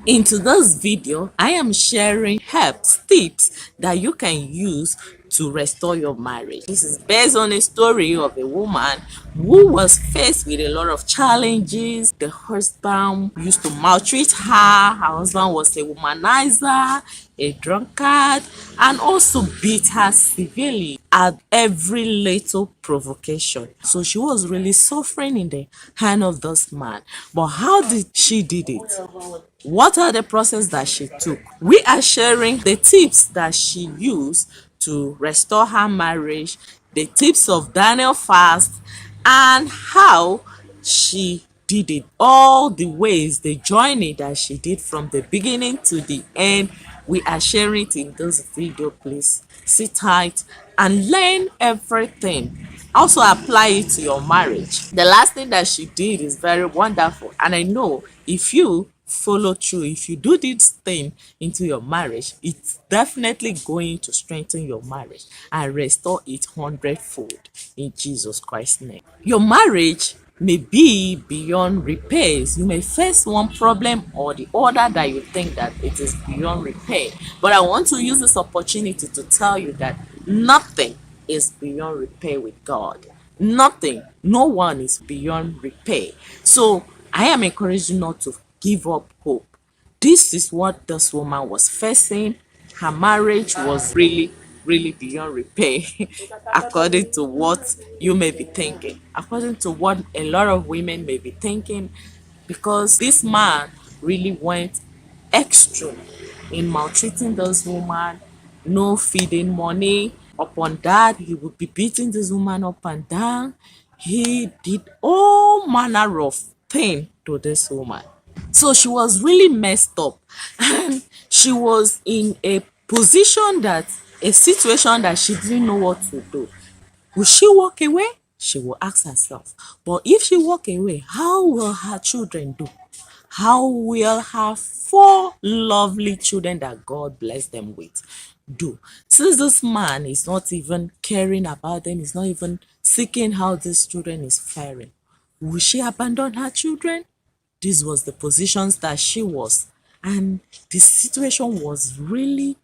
Into this video, I am sharing tips that you can use to restore your marriage. This is based on a story of a woman who was faced with a lot of challenges. The husband used to maltreat her. Her husband was a womanizer, a drunkard, and also beat her severely at every little provocation. So she was really suffering in the hand of this man. But how did she did it? What are the process that she took? We are sharing the tips that she used to restore her marriage, the tips of Daniel fast, and how she did it. All the ways, the journey that she did from the beginning to the end. We are sharing it in this video. Please sit tight and learn everything. Also apply it to your marriage. The last thing that she did is very wonderful, and I know if you follow through, if you do this thing into your marriage, it's definitely going to strengthen your marriage and restore it hundredfold in Jesus Christ's name. Your marriage may be beyond repairs. You may face one problem or the other that you think that it is beyond repair, but I want to use this opportunity to tell you that nothing is beyond repair with God. Nothing, no one is beyond repair. So I am encouraging you not to give up hope. This is what this woman was facing. Her marriage was really beyond repair according to what you may be thinking, according to what a lot of women may be thinking, because this man really went extra in maltreating this woman. No feeding money. Upon that, he would be beating this woman up and down. He did all manner of thing to this woman. So she was really messed up, and she was in a position that, a situation that she didn't know what to do. Will she walk away? She will ask herself. But if she walk away, how will her children do? How will her 4 lovely children that God blessed them with do? Since this man is not even caring about them, is not even seeking how these children is faring, will she abandon her children? This was the positions that she was, and the situation was really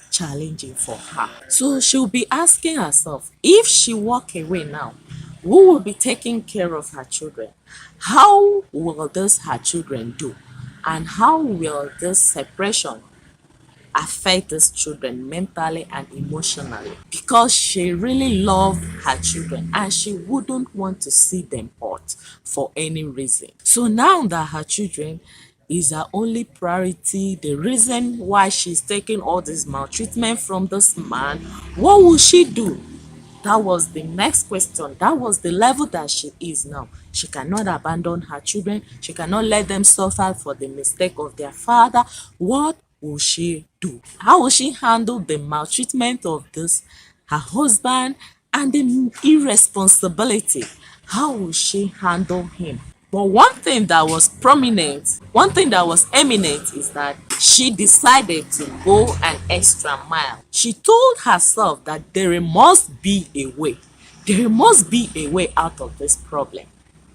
challenging for her. So she'll be asking herself, if she walk away now, who will be taking care of her children? How will this her children do? And how will this separation affect these children mentally and emotionally? Because she really loved her children and she wouldn't want to see them hurt for any reason. So now that her children is her only priority, the reason why she's taking all this maltreatment from this man, what will she do? That was the next question. That was the level that she is now. She cannot abandon her children. She cannot let them suffer for the mistake of their father. What will she do? How will she handle the maltreatment of this, her husband, and the irresponsibility? How will she handle him? But one thing that was prominent, one thing that was eminent is that she decided to go an extra mile. She told herself that there must be a way. There must be a way out of this problem,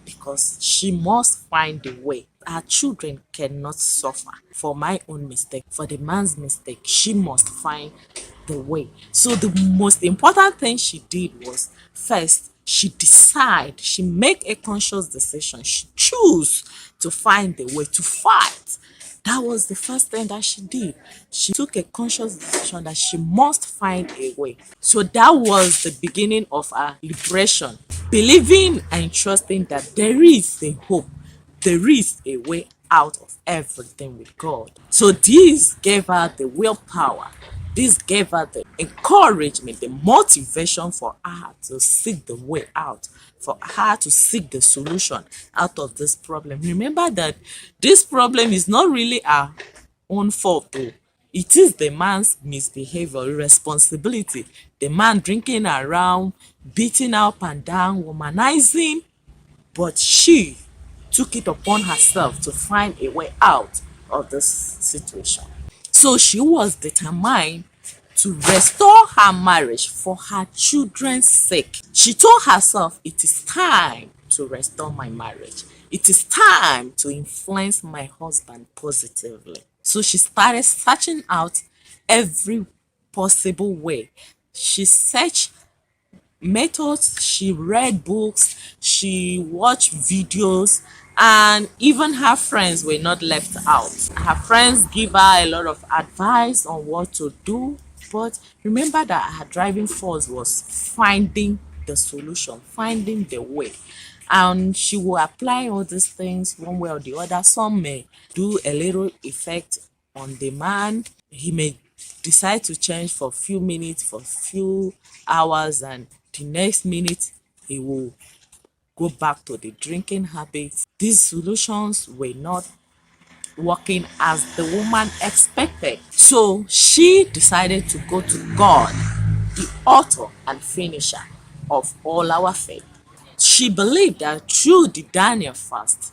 because she must find a way. Her children cannot suffer for my own mistake, for the man's mistake. She must find the way. So the most important thing she did was, first, she make a conscious decision. She choose to find the way to fight. That was the first thing that she did. She took a conscious decision that she must find a way. So that was the beginning of her liberation, believing and trusting that there is a hope, there is a way out of everything with God. So this gave her the willpower. This gave her the encouragement, the motivation for her to seek the way out, for her to seek the solution out of this problem. Remember that this problem is not really her own fault, though. It is the man's misbehavior, irresponsibility. The man drinking around, beating up and down, womanizing. But she took it upon herself to find a way out of this situation. So she was determined to restore her marriage for her children's sake. She told herself, it is time to restore my marriage. it is time to influence my husband positively. So she started searching out every possible way. She searched methods, she read books, she watched videos, and even her friends were not left out. Her friends give her a lot of advice on what to do, but remember that her driving force was finding the solution, finding the way. And she will apply all these things one way or the other. Some may do a little effect on the man. He may decide to change for a few minutes, for a few hours, and the next minute he will go back to the drinking habits. These solutions were not working as the woman expected. So she decided to go to God, the author and finisher of all our faith. She believed that through the Daniel fast,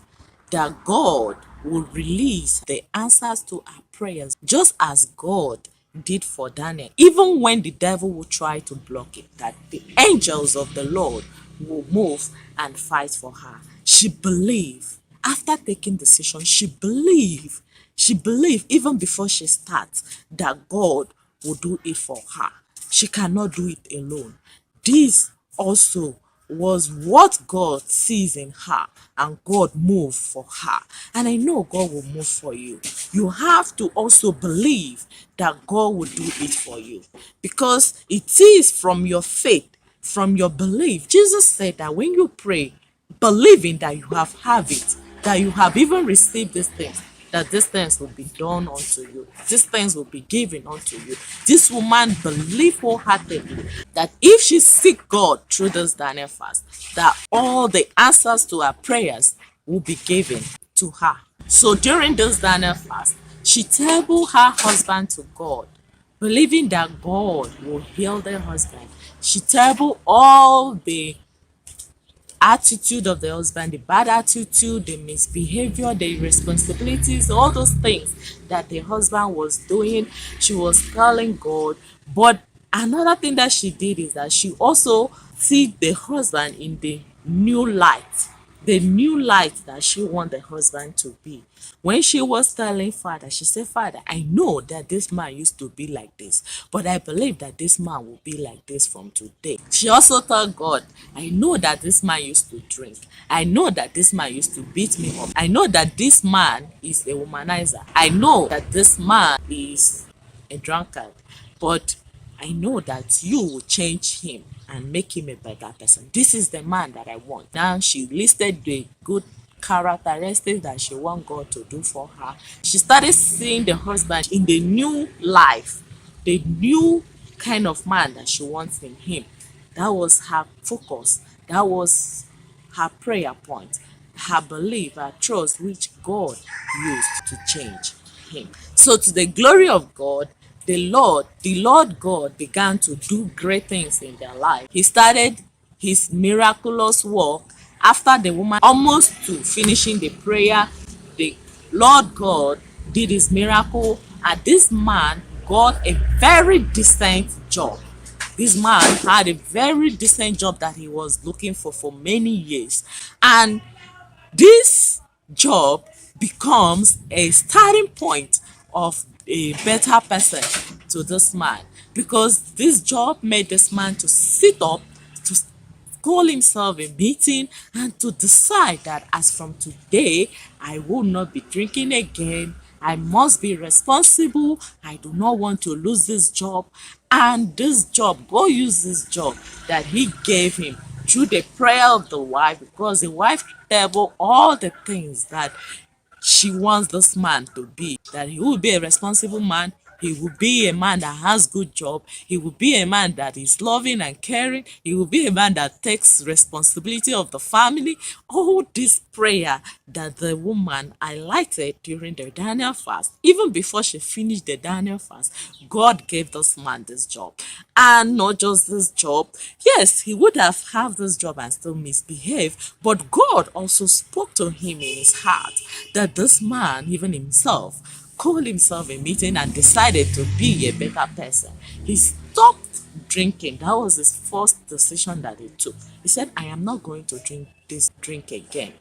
that God would release the answers to our prayers, just as God did for Daniel. Even when the devil would try to block it, that the angels of the Lord will move and fight for her. She believed. After taking decision, she believed. She believed even before she starts that God will do it for her. She cannot do it alone. This also was what God sees in her, and God moved for her. And I know God will move for you. You have to also believe that God will do it for you, because it is from your faith, from your belief. Jesus said that when you pray, believing that you have it, that you have even received these things, that these things will be done unto you. These things will be given unto you. This woman believed wholeheartedly that if she seek God through this Daniel fast, that all the answers to her prayers will be given to her. So during this Daniel fast, she tabled her husband to God, believing that God will heal their husband. She tabled all the attitude of the husband, the bad attitude, the misbehavior, the irresponsibilities, all those things that the husband was doing. She was calling God. But another thing that she did is that she also see the husband in the new light that she want the husband to be. When she was telling Father, she said, Father, I know that this man used to be like this, but I believe that this man will be like this from today. She also told God, I know that this man used to drink. I know that this man used to beat me up. I know that this man is a womanizer. I know that this man is a drunkard. But I know that you will change him and make him a better person. This is the man that I want. Now she listed the good characteristics that she want God to do for her. She started seeing the husband in the new life, the new kind of man that she wants in him. That was her focus. That was her prayer point, her belief, her trust, which God used to change him. So to the glory of God, the Lord God began to do great things in their life. He started his miraculous work after the woman almost to finishing the prayer. The Lord God did his miracle, and this man got a very decent job. This man had a very decent job that he was looking for many years, and this job becomes a starting point of a better person to this man, because this job made this man to sit up, to call himself a meeting, and to decide that as from today I will not be drinking again. I must be responsible. I do not want to lose this job. And this job, God used this job that he gave him through the prayer of the wife, because the wife table all the things that she wants this man to be, that he will be a responsible man, he will be a man that has good job, he will be a man that is loving and caring, he will be a man that takes responsibility of the family. All this prayer that the woman highlighted during the Daniel fast, even before she finished the Daniel fast, God gave this man this job. And not just this job, yes, he would have this job and still misbehave, but God also spoke to him in his heart that this man, even himself, called himself a meeting and decided to be a better person. He stopped drinking. That was his first decision that he took. He said, I am not going to drink this drink again.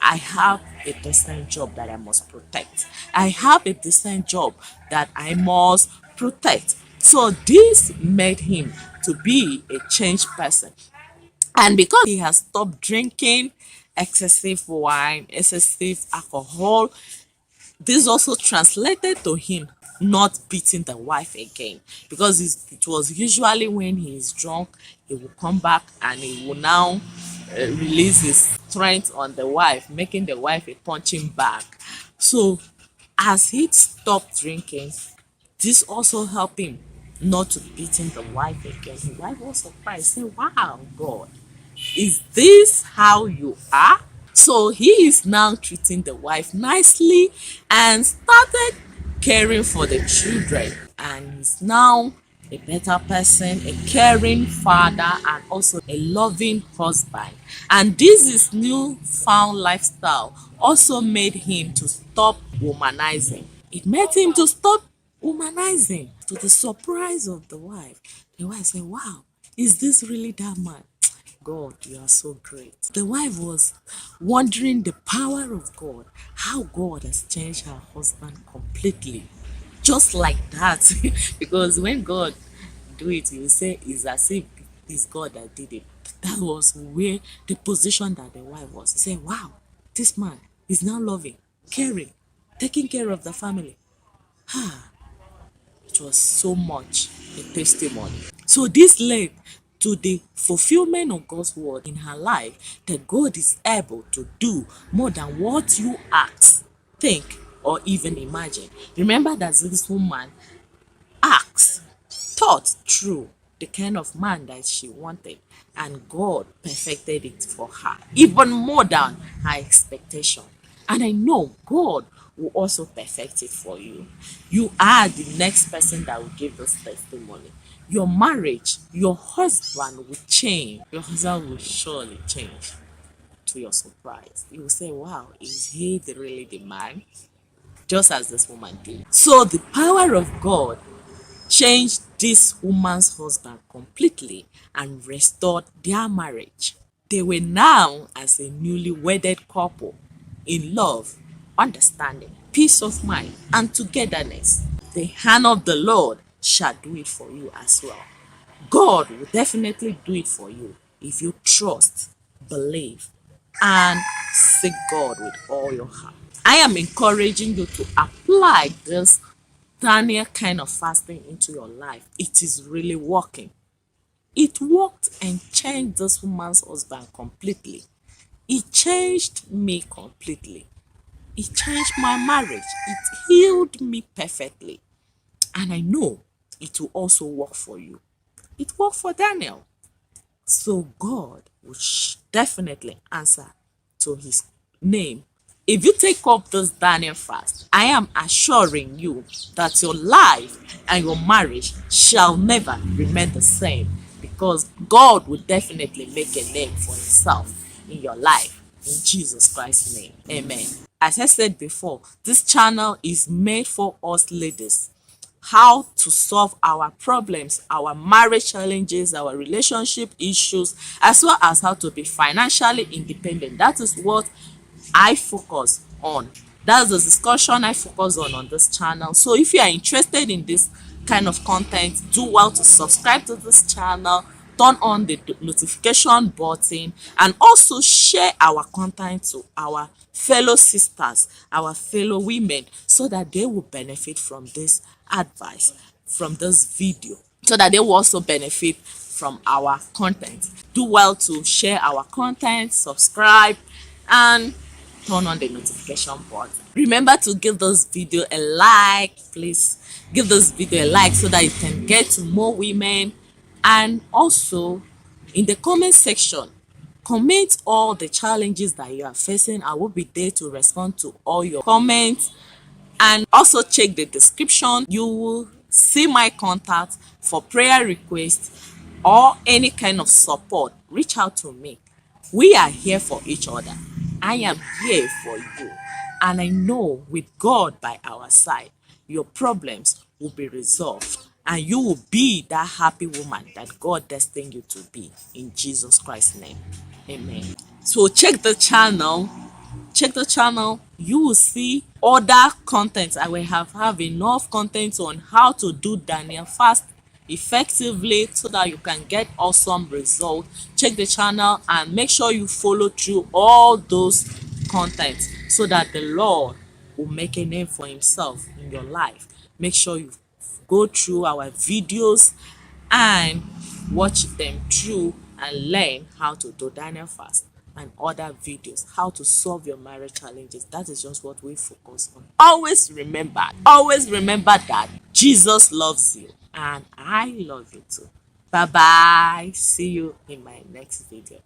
I have a decent job that I must protect. I have a decent job that I must protect. So this made him to be a changed person. And because he has stopped drinking excessive wine, excessive alcohol, this also translated to him not beating the wife again, because it was usually when he is drunk he will come back and he will now release his strength on the wife, making the wife a punching bag. So as he stopped drinking, this also helped him not to beating the wife again. The wife was surprised, said, "Wow, God, is this how you are?" So he is now treating the wife nicely and started caring for the children. And he's now a better person, a caring father, and also a loving husband. And this is newfound lifestyle also made him to stop womanizing. It made him to stop womanizing, to the surprise of the wife. The wife said, "Wow, is this really that man? God, you are so great." The wife was wondering the power of God, how God has changed her husband completely. Just like that. Because when God do it, you say it's as if it's God that did it. That was where the position that the wife was. Saying, "Wow, this man is now loving, caring, taking care of the family." It was so much a testimony. So this led to the fulfillment of God's word in her life, that God is able to do more than what you ask, think, or even imagine. Remember that this woman asked, thought through the kind of man that she wanted, and God perfected it for her, even more than her expectation. And I know God will also perfect it for you. You are the next person that will give this testimony. Your marriage, your husband will change. Your husband will surely change, to your surprise. You will say, "Wow, is he really the man?" Just as this woman did. So the power of God changed this woman's husband completely and restored their marriage. They were now as a newly wedded couple in love, understanding, peace of mind, and togetherness. The hand of the Lord shall do it for you as well. God will definitely do it for you if you trust, believe, and seek God with all your heart. I am encouraging you to apply this Daniel kind of fasting into your life. It is really working. It worked and changed this woman's husband completely. It changed me completely. It changed my marriage. It healed me perfectly. And I know it will also work for you. It worked for Daniel. So God will definitely answer to his name. If you take up this Daniel fast, I am assuring you that your life and your marriage shall never remain the same, because God will definitely make a name for himself in your life. In Jesus Christ's name, amen. As I said before, this channel is made for us ladies. How to solve our problems, our marriage challenges, our relationship issues, as well as how to be financially independent. That is what I focus on. That's the discussion I focus on this channel. So if you are interested in this kind of content, do well to subscribe to this channel, turn on the notification button, and also share our content to our fellow sisters, our fellow women, so that they will benefit from this advice, from this video, so that they will also benefit from our content. Do well to share our content, subscribe, and turn on the notification button. Remember to give this video a like. Please give this video a like so that it can get to more women. And also in the comment section, comment all the challenges that you are facing. I will be there to respond to all your comments. And also check the description. You will see my contact for prayer requests or any kind of support. Reach out to me. We are here for each other. I am here for you. And I know with God by our side, your problems will be resolved. And you will be that happy woman that God destined you to be. In Jesus Christ's name. Amen. So check the channel. check the channel. You will see other content. I will have enough content on how to do Daniel fast effectively so that you can get awesome results. Check the channel and make sure you follow through all those content so that the Lord will make a name for himself in your life. Make sure you go through our videos and watch them through and learn how to do Daniel fast and other videos, how to solve your marriage challenges. That is just what we focus on. Always remember that Jesus loves you and I love you too. Bye bye. See you in my next video.